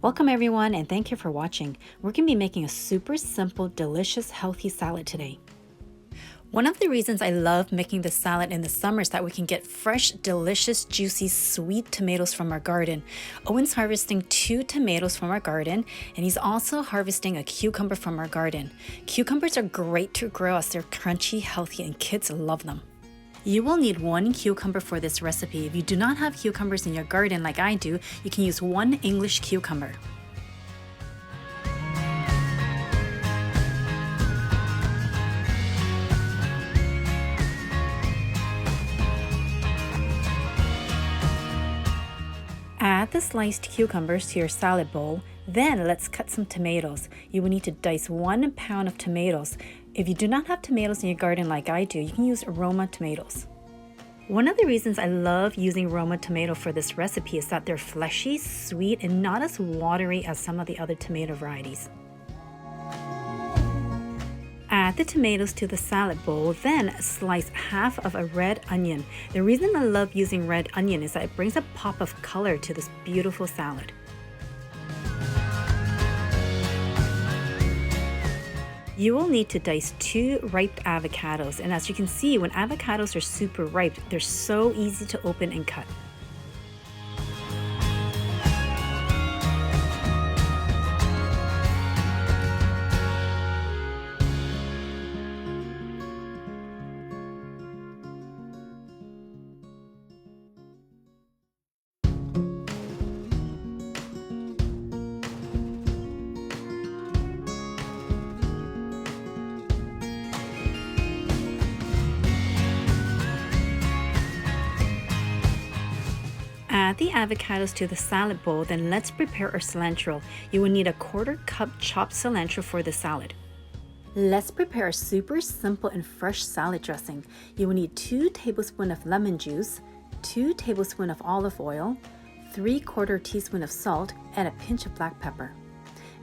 Welcome everyone and thank you for watching. We're going to be making a super simple, delicious, healthy salad today. One of the reasons I love making this salad in the summer is that we can get fresh, delicious, juicy, sweet tomatoes from our garden. Owen's harvesting 2 tomatoes from our garden, and he's also harvesting a cucumber from our garden. Cucumbers are great to grow as they're crunchy, healthy, and kids love them. You will need 1 cucumber for this recipe. If you do not have cucumbers in your garden like I do, you can use 1 English cucumber. Add the sliced cucumbers to your salad bowl. Then let's cut some tomatoes. You will need to dice 1 pound of tomatoes. If you do not have tomatoes in your garden like I do, you can use Roma tomatoes. One of the reasons I love using Roma tomato for this recipe is that they're fleshy, sweet, and not as watery as some of the other tomato varieties. Add the tomatoes to the salad bowl, then slice half of a red onion. The reason I love using red onion is that it brings a pop of color to this beautiful salad. You will need to dice 2 ripe avocados, and as you can see, when avocados are super ripe, they're so easy to open and cut. Add the avocados to the salad bowl, then let's prepare our cilantro. You will need a 1/4 cup chopped cilantro for the salad. Let's prepare a super simple and fresh salad dressing. You will need 2 tablespoons of lemon juice, 2 tablespoons of olive oil, 3/4 teaspoon of salt, and a pinch of black pepper.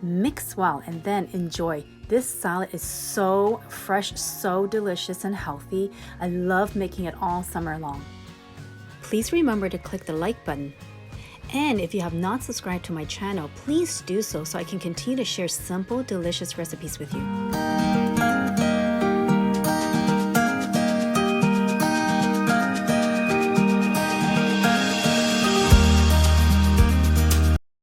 Mix well and then enjoy. This salad is so fresh, so delicious and healthy. I love making it all summer long. Please remember to click the like button. And if you have not subscribed to my channel, please do so I can continue to share simple, delicious recipes with you.